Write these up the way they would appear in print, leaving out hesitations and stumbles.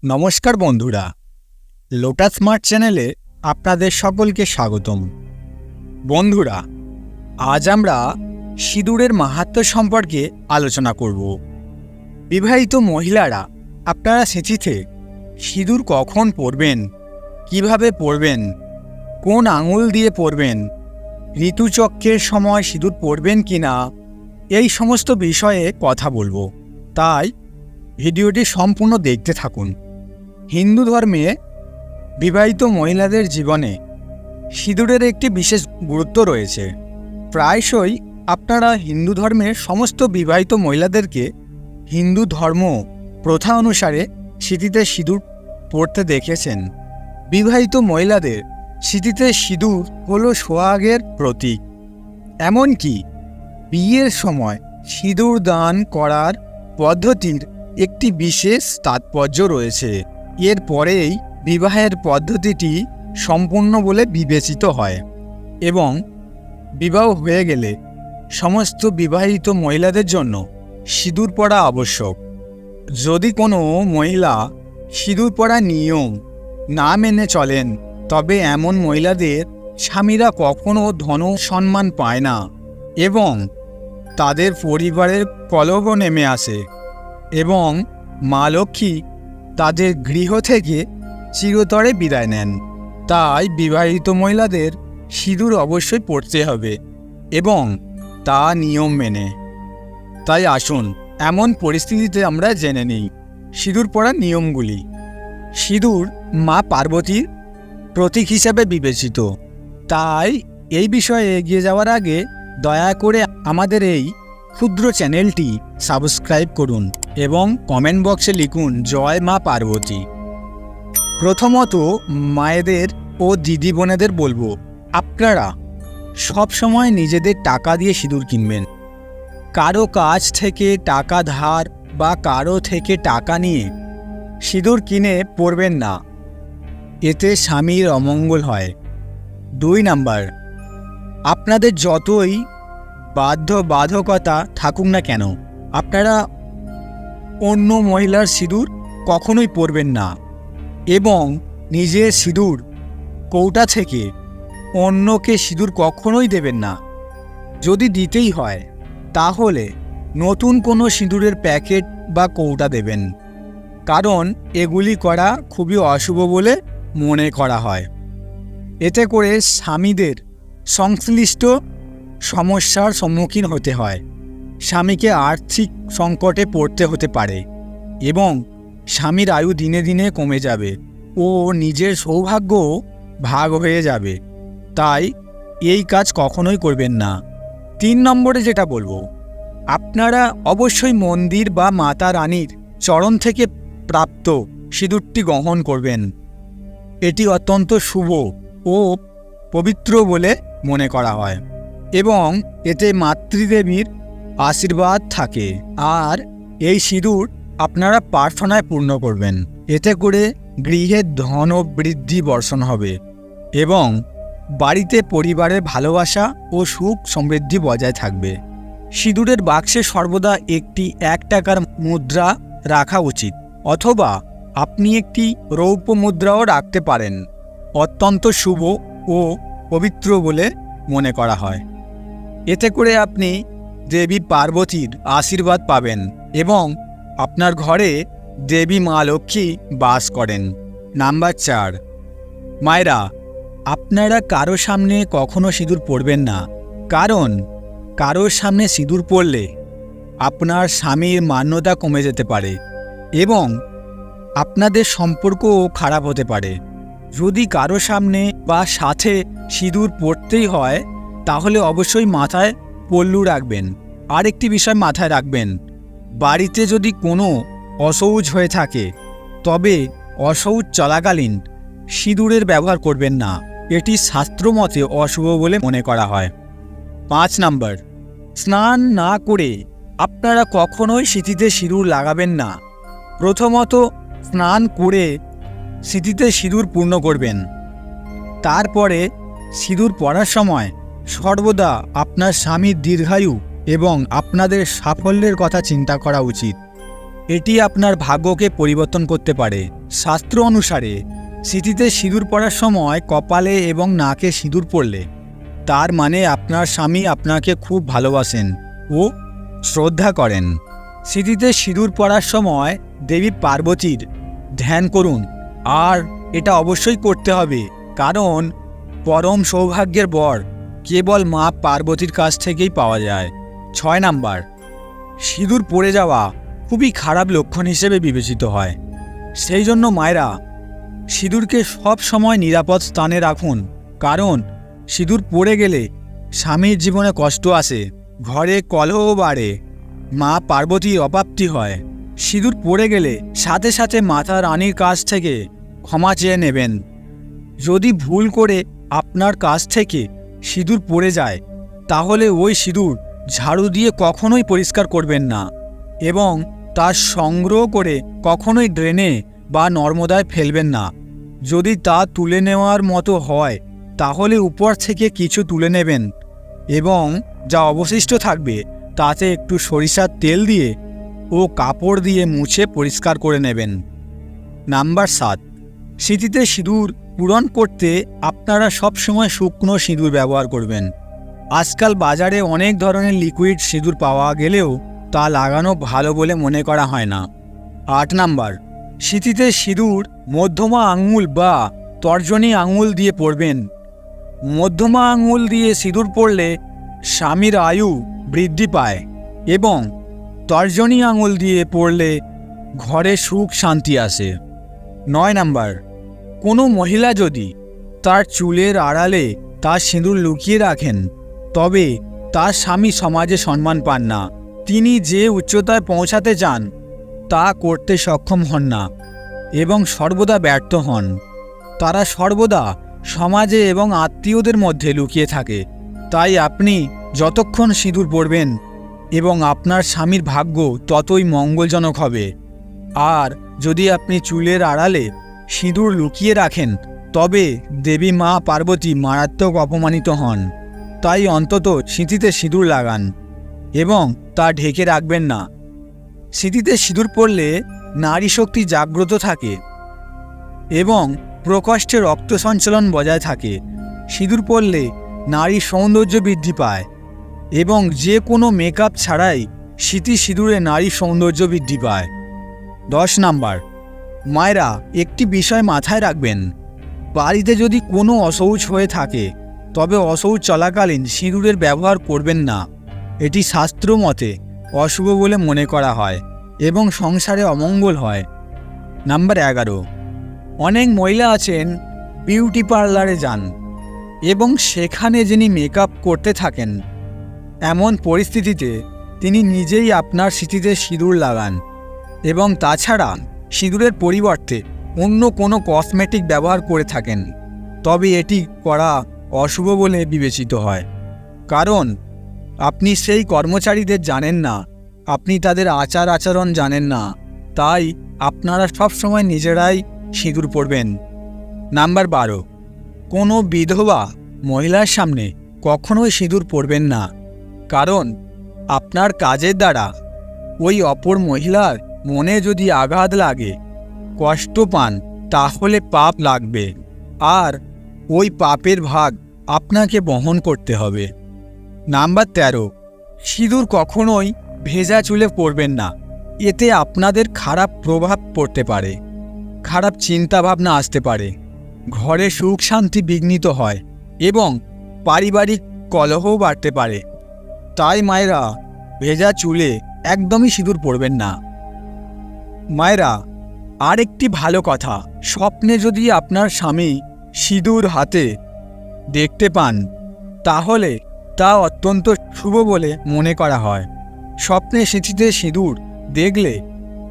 নমস্কার বন্ধুরা, lotus smart চ্যানেলে আপনাদের সকলকে স্বাগতম। বন্ধুরা, আজ আমরা সিঁদুরের মাহাত্ম্য সম্পর্কে আলোচনা করব। বিবাহিত মহিলারা আপনারা সিঁথিতে সিঁদুর কখন পরবেন, কিভাবে পরবেন, কোন আঙুল দিয়ে পরবেন, ঋতুচক্রের সময় সিঁদুর পরবেন কিনা, এই সমস্ত বিষয়ে কথা বলবো। তাই ভিডিওটি সম্পূর্ণ দেখতে থাকুন। হিন্দু ধর্মে বিবাহিত মহিলাদের জীবনে সিঁদুরের একটি বিশেষ গুরুত্ব রয়েছে। প্রায়শই আপনারা হিন্দু ধর্মের সমস্ত বিবাহিত মহিলাদেরকে হিন্দু ধর্ম প্রথা অনুসারে সিঁথিতে সিঁদুর পরতে দেখেছেন। বিবাহিত মহিলাদের সিঁথিতে সিঁদুর হলো সোহাগের প্রতীক। এমনকি বিয়ের সময় সিঁদুর দান করার পদ্ধতির একটি বিশেষ তাৎপর্য রয়েছে। এর পরেই বিবাহের পদ্ধতিটি সম্পূর্ণ বলে বিবেচিত হয় এবং বিবাহ হয়ে গেলে সমস্ত বিবাহিত মহিলাদের জন্য সিঁদুর পরা আবশ্যক। যদি কোনো মহিলা সিঁদুর পরা নিয়ম না মেনে চলেন, তবে এমন মহিলাদের স্বামীরা কখনো ধন সম্মান পায় না এবং তাদের পরিবারের কলহ নেমে আসে এবং মা লক্ষ্মী তাদের গৃহ থেকে চিরতরে বিদায় নেন। তাই বিবাহিত মহিলাদের সিঁদুর অবশ্যই পরতে হবে এবং তা নিয়ম মেনে। তাই আসুন এমন পরিস্থিতিতে আমরা জেনে নিই সিঁদুর পরার নিয়মগুলি। সিঁদুর মা পার্বতীর প্রতীক হিসাবে বিবেচিত। তাই এই বিষয়ে এগিয়ে যাওয়ার আগে দয়া করে আমাদের এই ক্ষুদ্র চ্যানেলটি সাবস্ক্রাইব করুন এবং কমেন্ট বক্সে লিখুন জয় মা পার্বতী। প্রথমত মায়েদের ও দিদি বোনেদের বলবো, আপনারা সবসময় নিজেদের টাকা দিয়ে সিঁদুর কিনবেন। কারো কাছ থেকে টাকা ধার বা কারো থেকে টাকা নিয়ে সিঁদুর কিনে পরবেন না, এতে স্বামীর অমঙ্গল হয়। 2 নাম্বার, আপনাদের যতই বাধ্যবাধকতা থাকুক না কেন, আপনারা অন্য মহিলার সিঁদুর কখনোই পরবেন না এবং নিজের সিঁদুর কৌটা থেকে অন্যকে সিঁদুর কখনোই দেবেন না। যদি দিতেই হয় তাহলে নতুন কোনো সিঁদুরের প্যাকেট বা কৌটা দেবেন, কারণ এগুলি করা খুবই অশুভ বলে মনে করা হয়। এতে করে স্বামীদের সংশ্লিষ্ট সমস্যার সম্মুখীন হতে হয়, স্বামীকে আর্থিক সংকটে পড়তে হতে পারে এবং স্বামীর আয়ু দিনে দিনে কমে যাবে ও নিজের সৌভাগ্য ভাগ হয়ে যাবে। তাই এই কাজ কখনোই করবেন না। 3 নম্বরে যেটা বলবো, আপনারা অবশ্যই মন্দির বা মাতা রানীর চরণ থেকে প্রাপ্ত সিঁদুরটি গ্রহণ করবেন। এটি অত্যন্ত শুভ ও পবিত্র বলে মনে করা হয় এবং এতে মাতৃদেবীর আশীর্বাদ থাকে। আর এই সিঁদুর আপনারা প্রার্থনায় পূর্ণ করবেন। এতে করে গৃহের ধন ও বৃদ্ধি বর্ষণ হবে এবং বাড়িতে পরিবারের ভালোবাসা ও সুখ সমৃদ্ধি বজায় থাকবে। সিঁদুরের বাক্সে সর্বদা একটি 1 টাকার মুদ্রা রাখা উচিত, অথবা আপনি একটি রৌপ্য মুদ্রাও রাখতে পারেন। অত্যন্ত শুভ ও পবিত্র বলে মনে করা হয়। এতে করে আপনি দেবী পার্বতীর আশীর্বাদ পাবেন এবং আপনার ঘরে দেবী মা লক্ষ্মী বাস করেন। নাম্বার 4, মায়েরা, আপনারা কারো সামনে কখনো সিঁদুর পরবেন না, কারণ কারোর সামনে সিঁদুর পরলে আপনার স্বামীর মান্যতা কমে যেতে পারে এবং আপনাদের সম্পর্কও খারাপ হতে পারে। যদি কারো সামনে বা সাথে সিঁদুর পরতেই হয় তাহলে অবশ্যই মাথায় পল্লু রাখবেন। আরেকটি বিষয় মাথায় রাখবেন, বাড়িতে যদি কোনো অসৌচ হয়ে থাকে তবে অসৌচ চলাকালীন সিঁদুরের ব্যবহার করবেন না, এটি শাস্ত্রমতে অশুভ বলে মনে করা হয়। 5 নাম্বার, স্নান না করে আপনারা কখনোই সিঁথিতে সিঁদুর লাগাবেন না। প্রথমত স্নান করে সিঁথিতে সিঁদুর পূর্ণ করবেন, তারপরে সিঁদুর পরার সময় সর্বদা আপনার স্বামীর দীর্ঘায়ু এবং আপনাদের সাফল্যের কথা চিন্তা করা উচিত। এটি আপনার ভাগ্যকে পরিবর্তন করতে পারে। শাস্ত্র অনুসারে সিঁথিতে সিঁদুর পরার সময় কপালে এবং নাকে সিঁদুর পরলে তার মানে আপনার স্বামী আপনাকে খুব ভালোবাসেন ও শ্রদ্ধা করেন। সিঁথিতে সিঁদুর পরার সময় দেবী পার্বতীর ধ্যান করুন, আর এটা অবশ্যই করতে হবে, কারণ পরম সৌভাগ্যের বর কেবল মা পার্বতীর কাছ থেকেই পাওয়া যায়। 6 নাম্বার, সিঁদুর পড়ে যাওয়া খুবই খারাপ লক্ষণ হিসেবে বিবেচিত হয়। সেই জন্য মায়েরা সিঁদুরকে সব সময় নিরাপদ স্থানে রাখুন, কারণ সিঁদুর পড়ে গেলে স্বামীর জীবনে কষ্ট আসে, ঘরে কলহ বাড়ে, মা পার্বতীর অপ্রাপ্তি হয়। সিঁদুর পড়ে গেলে সাথে সাথে মাতা রানীর কাছ থেকে ক্ষমা চেয়ে নেবেন। যদি ভুল করে আপনার কাছ থেকে সিঁদুর পড়ে যায় তাহলে ওই সিঁদুর ঝাড়ু দিয়ে কখনোই পরিষ্কার করবেন না এবং তার সংগ্রহ করে কখনোই ড্রেনে বা নর্মদায় ফেলবেন না। যদি তা তুলে নেওয়ার মতো হয় তাহলে উপর থেকে কিছু তুলে নেবেন এবং যা অবশিষ্ট থাকবে তাতে একটু সরিষার তেল দিয়ে ও কাপড় দিয়ে মুছে পরিষ্কার করে নেবেন। নাম্বার 7, সিঁথিতে সিঁদুর পূরণ করতে আপনারা সবসময় শুকনো সিঁদুর ব্যবহার করবেন। আজকাল বাজারে অনেক ধরনের লিকুইড সিঁদুর পাওয়া গেলেও তা লাগানো ভালো বলে মনে করা হয় না। 8 নাম্বার, সিঁথিতে সিঁদুর মধ্যমা আঙুল বা তর্জনী আঙুল দিয়ে পরবেন। মধ্যমা আঙুল দিয়ে সিঁদুর পরলে স্বামীর আয়ু বৃদ্ধি পায় এবং তর্জনী আঙুল দিয়ে পরলে ঘরে সুখ শান্তি আসে। 9 নাম্বার, কোনো মহিলা যদি তার চুলের আড়ালে তার সিঁদুর লুকিয়ে রাখেন তবে তার স্বামী সমাজে সম্মান পান না। তিনি যে উচ্চতায় পৌঁছাতে চান তা করতে সক্ষম হন না এবং সর্বদা ব্যর্থ হন। তারা সর্বদা সমাজে এবং আত্মীয়দের মধ্যে লুকিয়ে থাকে। তাই আপনি যতক্ষণ সিঁদুর পরবেন এবং আপনার স্বামীর ভাগ্য ততই মঙ্গলজনক হবে। আর যদি আপনি চুলের আড়ালে সিঁদুর লুকিয়ে রাখেন তবে দেবী মা পার্বতী মারাত্মক অপমানিত হন। তাই অন্তত সিঁথিতে সিঁদুর লাগান এবং তা ঢেকে রাখবেন না। সিঁথিতে সিঁদুর পরলে নারী শক্তি জাগ্রত থাকে এবং প্রকোষ্ঠে রক্ত সঞ্চালন বজায় থাকে। সিঁদুর পরলে নারীর সৌন্দর্য বৃদ্ধি পায় এবং যে কোনো মেকআপ ছাড়াই সিঁথি সিঁদুরে নারীর সৌন্দর্য বৃদ্ধি পায়। 10 নাম্বার, মায়েরা একটি বিষয় মাথায় রাখবেন, বাড়িতে যদি কোনো অশৌচ হয়ে থাকে তবে অশৌচ চলাকালীন সিঁদুরের ব্যবহার করবেন না। এটি শাস্ত্র মতে অশুভ বলে মনে করা হয় এবং সংসারে অমঙ্গল হয়। নাম্বার 11, অনেক মহিলা আছেন বিউটি পার্লারে যান এবং সেখানে যিনি মেকআপ করতে থাকেন। এমন পরিস্থিতিতে তিনি নিজেই আপনার সিঁথিতে সিঁদুর লাগান এবং তাছাড়া সিঁদুরের পরিবর্তে অন্য কোনো কসমেটিক ব্যবহার করে থাকেন, তবে এটি করা অশুভ বলে বিবেচিত হয়। কারণ আপনি সেই কর্মচারীদের জানেন না, আপনি তাদের আচার আচরণ জানেন না, তাই আপনারা সবসময় নিজেরাই সিঁদুর পরবেন। নাম্বার 12, কোনো বিধবা মহিলার সামনে কখনোই সিঁদুর পরবেন না, কারণ আপনার কাজের দ্বারা ওই অপর মহিলার মনে যদি আঘাত লাগে, কষ্ট পান, তাহলে পাপ লাগবে আর ওই পাপের ভাগ আপনাকে বহন করতে হবে। নাম্বার 13, সিঁদুর কখনোই ভেজা চুলে পরবেন না, এতে আপনাদের খারাপ প্রভাব পড়তে পারে, খারাপ চিন্তাভাবনা আসতে পারে, ঘরে সুখ শান্তি বিঘ্নিত হয় এবং পারিবারিক কলহও বাড়তে পারে। তাই মায়েরা ভেজা চুলে একদমই সিঁদুর পরবেন না। মায়েরা, আরেকটি ভালো কথা, স্বপ্নে যদি আপনার স্বামী সিঁদুর হাতে দেখতে পান তাহলে তা অত্যন্ত শুভ বলে মনে করা হয়। স্বপ্নে সিঁথিতে সিঁদুর দেখলে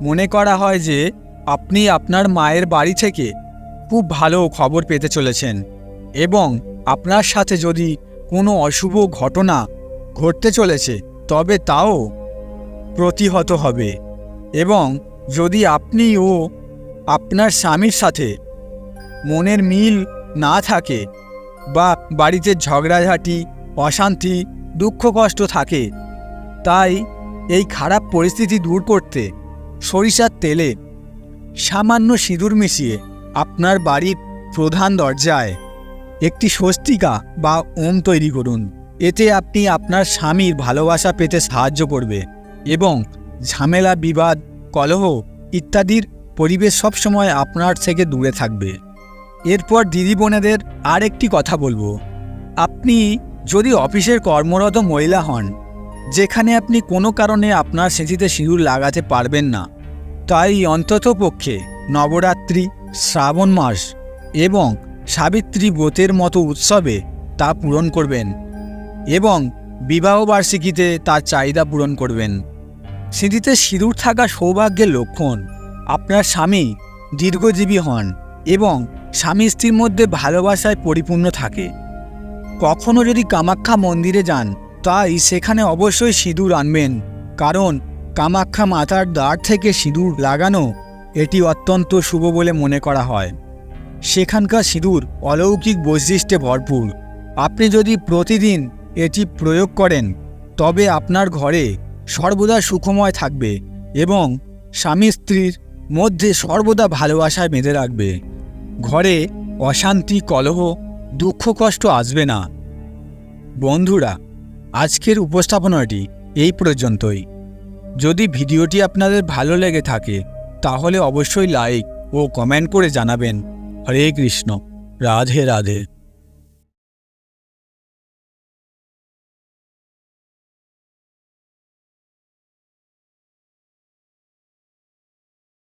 মনে করা হয় যে আপনি আপনার মায়ের বাড়ি থেকে খুব ভালো খবর পেতে চলেছেন এবং আপনার সাথে যদি কোনো অশুভ ঘটনা ঘটতে চলেছে তবে তাও প্রতিহত হবে। এবং যদি আপনি ও আপনার স্বামীর সাথে মনের মিল না থাকে বা বাড়িতে ঝগড়াঝাটি অশান্তি, দুঃখ কষ্ট থাকে। তাই এই খারাপ পরিস্থিতি দূর করতে সরিষার তেলে সামান্য সিঁদুর মিশিয়ে আপনার বাড়ির প্রধান দরজায় একটি স্বস্তিকা বা ওম তৈরি করুন। এতে আপনি আপনার স্বামীর ভালোবাসা পেতে সাহায্য করবে এবং ঝামেলা, বিবাদ, কলহ ইত্যাদির পরিবেশ সবসময় আপনার থেকে দূরে থাকবে। এরপর দিদি বোনেদের আর একটি কথা বলবো। আপনি যদি অফিসের কর্মরত মহিলা হন, যেখানে আপনি কোনো কারণে আপনার সিঁথিতে সিঁদুর লাগাতে পারবেন না, তাই অন্ততপক্ষে নবরাত্রি, শ্রাবণ মাস এবং সাবিত্রী ব্রতের মতো উৎসবে তা পূরণ করবেন এবং বিবাহবার্ষিকীতে তার চাহিদা পূরণ করবেন। সিঁথিতে সিঁদুর থাকা সৌভাগ্যের লক্ষণ। আপনার স্বামী দীর্ঘজীবী হন এবং স্বামী স্ত্রীর মধ্যে ভালোবাসায় পরিপূর্ণ থাকে। কখনো যদি কামাখ্যা মন্দিরে যান, তাই সেখানে অবশ্যই সিঁদুর আনবেন, কারণ কামাখ্যা মাতার দ্বার থেকে সিঁদুর লাগানো এটি অত্যন্ত শুভ বলে মনে করা হয়। সেখানকার সিঁদুর অলৌকিক বৈশিষ্ট্যে ভরপুর। আপনি যদি প্রতিদিন এটি প্রয়োগ করেন, তবে আপনার ঘরে সর্বদা সুখময় থাকবে এবং স্বামী স্ত্রীর মধ্যে সর্বদা ভালোবাসায় বেঁধে রাখবে। ঘরে অশান্তি, কলহ, দুঃখ কষ্ট আসবে না। বন্ধুরা, আজকের উপস্থাপনাটি এই পর্যন্তই। যদি ভিডিওটি আপনাদের ভালো লেগে থাকে, তাহলে অবশ্যই লাইক ও কমেন্ট করে জানাবেন। হরে কৃষ্ণ, রাধে রাধে।